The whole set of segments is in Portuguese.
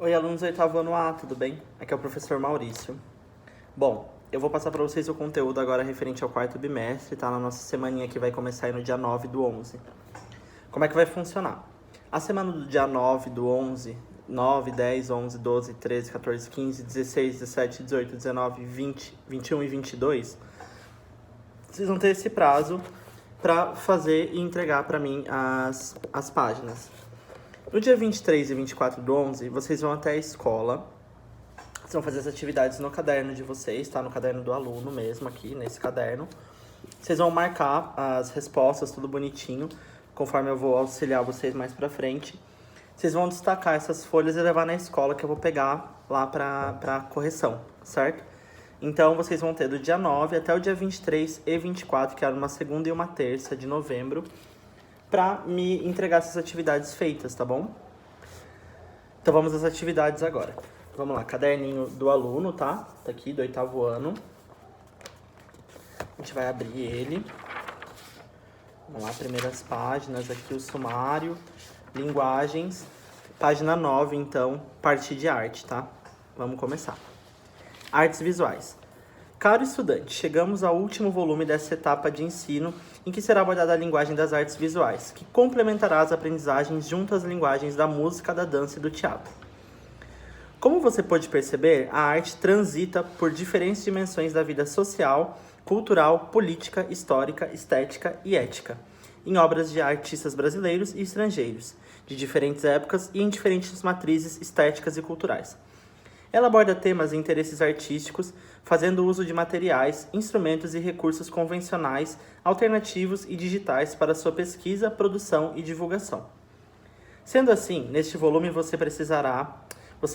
Oi, alunos do oitavo ano A, tudo bem? Aqui é o professor Maurício. Bom, eu vou passar para vocês o conteúdo agora referente ao quarto bimestre, tá? Na nossa semaninha que vai começar aí no dia 9/11. Como é que vai funcionar? A semana do dia 9/11, 9, 10, 11, 12, 13, 14, 15, 16, 17, 18, 19, 20, 21 e 22, vocês vão ter esse prazo para fazer e entregar para mim as páginas. No dia 23 e 24/11, vocês vão até a escola. Vocês vão fazer as atividades no caderno de vocês, tá? No caderno do aluno mesmo, aqui nesse caderno. Vocês vão marcar as respostas, tudo bonitinho, conforme eu vou auxiliar vocês mais pra frente. Vocês vão destacar essas folhas e levar na escola, que eu vou pegar lá pra correção, certo? Então, vocês vão ter do dia 9 até o dia 23 e 24, que era uma segunda e uma terça de novembro, pra me entregar essas atividades feitas, tá bom? Então vamos às atividades agora. Vamos lá, caderninho do aluno, tá? Tá aqui, do oitavo ano. A gente vai abrir ele. Vamos lá, primeiras páginas, aqui o sumário, linguagens. Página 9, então, parte de arte, tá? Vamos começar. Artes visuais. Caro estudante, chegamos ao último volume dessa etapa de ensino em que será abordada a linguagem das artes visuais, que complementará as aprendizagens junto às linguagens da música, da dança e do teatro. Como você pode perceber, a arte transita por diferentes dimensões da vida social, cultural, política, histórica, estética e ética, em obras de artistas brasileiros e estrangeiros, de diferentes épocas e em diferentes matrizes estéticas e culturais. Ela aborda temas e interesses artísticos, fazendo uso de materiais, instrumentos e recursos convencionais, alternativos e digitais para sua pesquisa, produção e divulgação. Sendo assim, neste volume você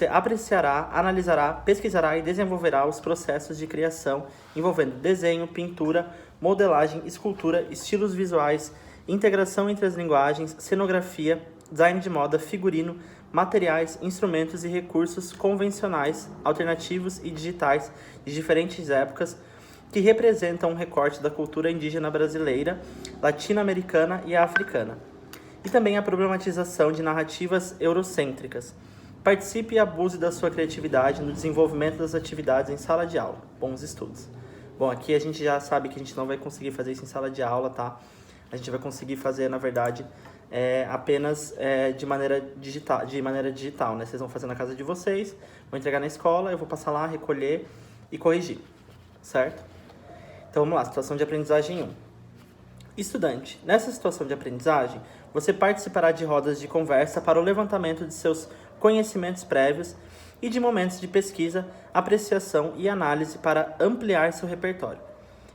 apreciará, analisará, pesquisará e desenvolverá os processos de criação envolvendo desenho, pintura, modelagem, escultura, estilos visuais, integração entre as linguagens, cenografia, design de moda, figurino, materiais, instrumentos e recursos convencionais, alternativos e digitais de diferentes épocas que representam um recorte da cultura indígena brasileira, latino-americana e africana. E também a problematização de narrativas eurocêntricas. Participe e abuse da sua criatividade no desenvolvimento das atividades em sala de aula. Bons estudos. Bom, aqui a gente já sabe que a gente não vai conseguir fazer isso em sala de aula, tá? A gente vai conseguir fazer, na verdade, apenas de maneira digital, né? Vocês vão fazer na casa de vocês, vão entregar na escola, eu vou passar lá, recolher e corrigir, certo? Então vamos lá, situação de aprendizagem 1. Estudante, nessa situação de aprendizagem, você participará de rodas de conversa para o levantamento de seus conhecimentos prévios e de momentos de pesquisa, apreciação e análise para ampliar seu repertório.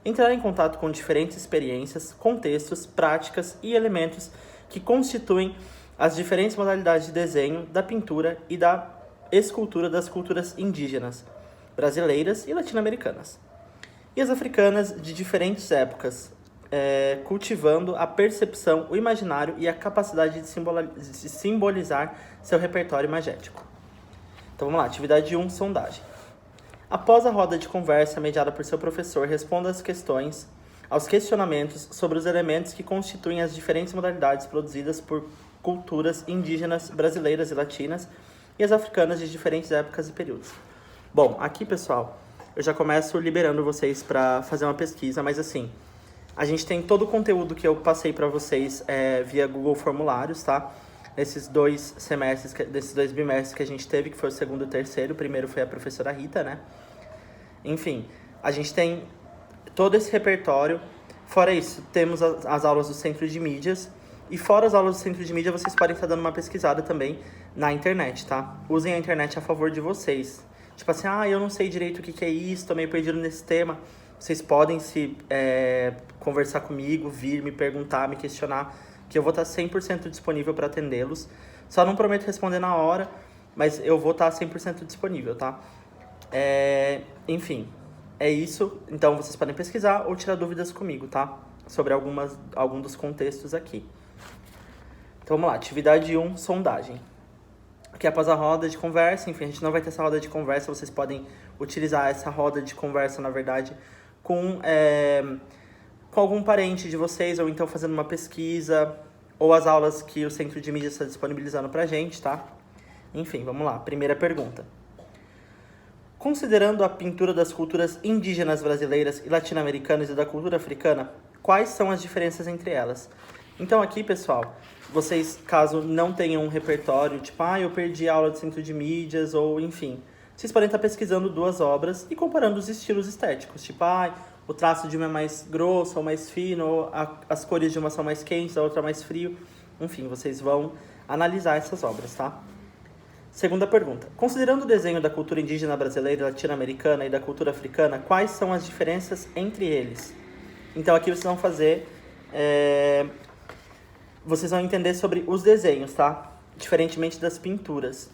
Entrará em contato com diferentes experiências, contextos, práticas e elementos que constituem as diferentes modalidades de desenho, da pintura e da escultura das culturas indígenas, brasileiras e latino-americanas, e as africanas de diferentes épocas, cultivando a percepção, o imaginário e a capacidade de simbolizar seu repertório imagético. Então vamos lá, atividade 1, sondagem. Após a roda de conversa mediada por seu professor, responda aos questionamentos sobre os elementos que constituem as diferentes modalidades produzidas por culturas indígenas, brasileiras e latinas e as africanas de diferentes épocas e períodos. Bom, aqui, pessoal, eu já começo liberando vocês para fazer uma pesquisa, mas assim, a gente tem todo o conteúdo que eu passei para vocês via Google Formulários, tá? Desses dois bimestres que a gente teve, que foi o segundo e o terceiro. O primeiro foi a professora Rita, né? Enfim, a gente tem todo esse repertório. Fora isso, temos as aulas do Centro de Mídias. E fora as aulas do Centro de Mídia, vocês podem estar dando uma pesquisada também na internet, tá? Usem a internet a favor de vocês. Tipo assim, eu não sei direito o que é isso, tô meio perdido nesse tema. Vocês podem conversar comigo, vir, me perguntar, me questionar, que eu vou estar 100% disponível para atendê-los. Só não prometo responder na hora, mas eu vou estar 100% disponível, tá? Enfim, é isso. Então, vocês podem pesquisar ou tirar dúvidas comigo, tá? Sobre algum dos contextos aqui. Então, vamos lá. Atividade 1, sondagem. Aqui após a roda de conversa, enfim, a gente não vai ter essa roda de conversa, vocês podem utilizar essa roda de conversa, na verdade, com algum parente de vocês, ou então fazendo uma pesquisa, ou as aulas que o Centro de Mídia está disponibilizando pra gente, tá? Enfim, vamos lá. Primeira pergunta. Considerando a pintura das culturas indígenas brasileiras e latino-americanas e da cultura africana, quais são as diferenças entre elas? Então aqui, pessoal, vocês, caso não tenham um repertório, tipo, eu perdi a aula de centro de mídias, ou enfim, vocês podem estar pesquisando duas obras e comparando os estilos estéticos, tipo, o traço de uma é mais grosso ou mais fino, ou as cores de uma são mais quentes, a outra mais frio. Enfim, vocês vão analisar essas obras, tá? Segunda pergunta. Considerando o desenho da cultura indígena brasileira, latino-americana e da cultura africana, quais são as diferenças entre eles? Então aqui vocês vão fazer... Vocês vão entender sobre os desenhos, tá? Diferentemente das pinturas.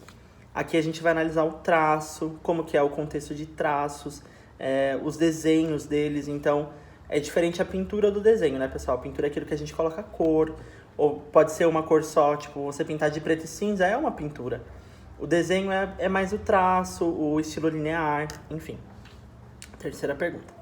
Aqui a gente vai analisar o traço, como que é o contexto de traços, os desenhos deles. Então, é diferente a pintura do desenho, né, pessoal? A pintura é aquilo que a gente coloca cor, ou pode ser uma cor só, tipo, você pintar de preto e cinza é uma pintura. O desenho é mais o traço, o estilo linear, enfim. Terceira pergunta.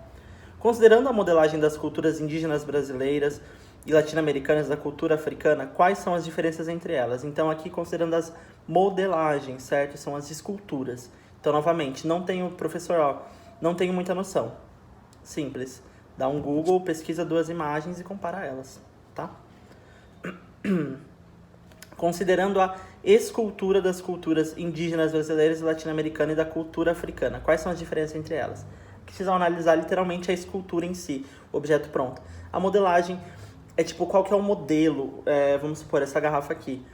Considerando a modelagem das culturas indígenas brasileiras e latino-americanas da cultura africana, quais são as diferenças entre elas? Então, aqui, considerando as modelagens, certo? São as esculturas. Então, novamente, não tenho, professor, não tenho muita noção. Simples. Dá um Google, pesquisa duas imagens e compara elas, tá? Considerando a escultura das culturas indígenas brasileiras e latino-americanas e da cultura africana, quais são as diferenças entre elas? Precisam analisar literalmente a escultura em si, o objeto pronto. A modelagem é tipo, qual que é o modelo? Vamos supor, essa garrafa aqui.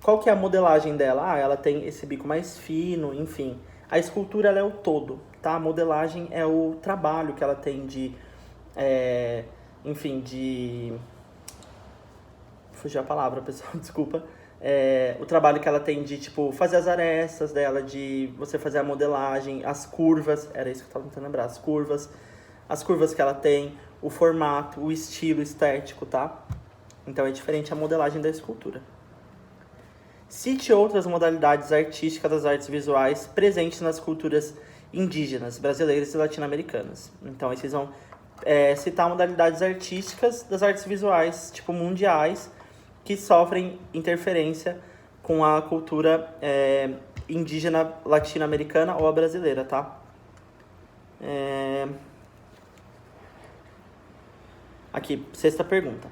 Qual que é a modelagem dela? Ela tem esse bico mais fino, enfim. A escultura, ela é o todo, tá? A modelagem é o trabalho que ela tem de... Fugiu a palavra, pessoal, desculpa. O trabalho que ela tem de, tipo, fazer as arestas dela, de você fazer a modelagem, as curvas, era isso que eu estava tentando lembrar, as curvas que ela tem, o formato, o estilo estético, tá? Então é diferente a modelagem da escultura. Cite outras modalidades artísticas das artes visuais presentes nas culturas indígenas, brasileiras e latino-americanas. Então aí vocês vão citar modalidades artísticas das artes visuais, tipo, mundiais, que sofrem interferência com a cultura indígena latino-americana ou a brasileira, tá? Aqui, sexta pergunta.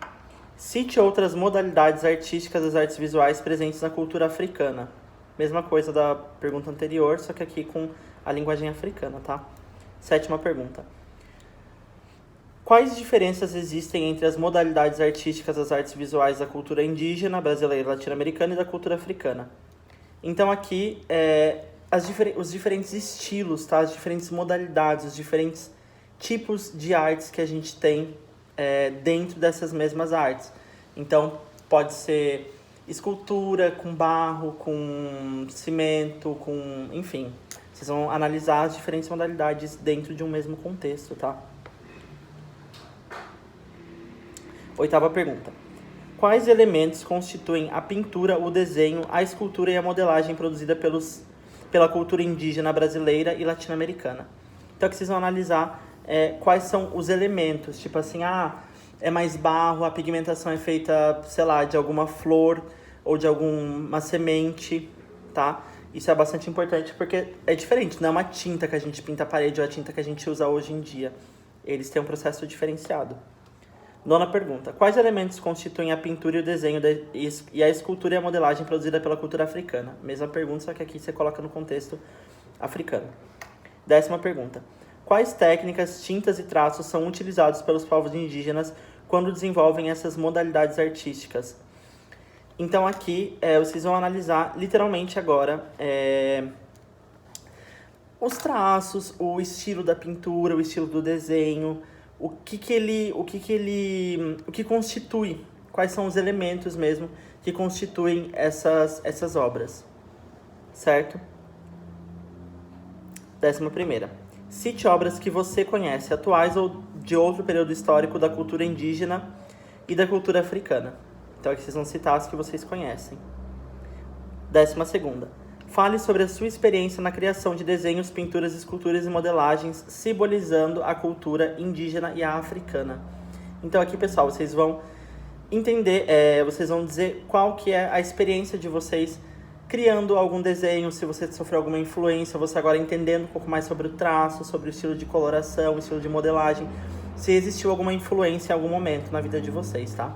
Cite outras modalidades artísticas das artes visuais presentes na cultura africana. Mesma coisa da pergunta anterior, só que aqui com a linguagem africana, tá? Sétima pergunta. Quais diferenças existem entre as modalidades artísticas das artes visuais da cultura indígena, brasileira, latino-americana e da cultura africana? Então aqui, os diferentes estilos, tá? As diferentes modalidades, os diferentes tipos de artes que a gente tem dentro dessas mesmas artes. Então, pode ser escultura com barro, com cimento, enfim. Vocês vão analisar as diferentes modalidades dentro de um mesmo contexto, tá? Oitava pergunta. Quais elementos constituem a pintura, o desenho, a escultura e a modelagem produzida pela cultura indígena brasileira e latino-americana? Então aqui vocês vão analisar quais são os elementos. Tipo assim, é mais barro, a pigmentação é feita, sei lá, de alguma flor ou de alguma semente, tá? Isso é bastante importante porque é diferente, não é uma tinta que a gente pinta a parede ou a tinta que a gente usa hoje em dia. Eles têm um processo diferenciado. Nona pergunta. Quais elementos constituem a pintura e o desenho e a escultura e a modelagem produzida pela cultura africana? Mesma pergunta, só que aqui você coloca no contexto africano. Décima pergunta. Quais técnicas, tintas e traços são utilizados pelos povos indígenas quando desenvolvem essas modalidades artísticas? Então aqui vocês vão analisar literalmente agora os traços, o estilo da pintura, o estilo do desenho, o que constitui, quais são os elementos mesmo que constituem essas obras, certo? 11ª. Cite obras que você conhece, atuais ou de outro período histórico da cultura indígena e da cultura africana. Então aqui vocês vão citar as que vocês conhecem. 12ª. Fale sobre a sua experiência na criação de desenhos, pinturas, esculturas e modelagens simbolizando a cultura indígena e a africana. Então aqui, pessoal, vocês vão entender, vocês vão dizer qual que é a experiência de vocês criando algum desenho, se você sofreu alguma influência, você agora entendendo um pouco mais sobre o traço, sobre o estilo de coloração, o estilo de modelagem, se existiu alguma influência em algum momento na vida de vocês, tá?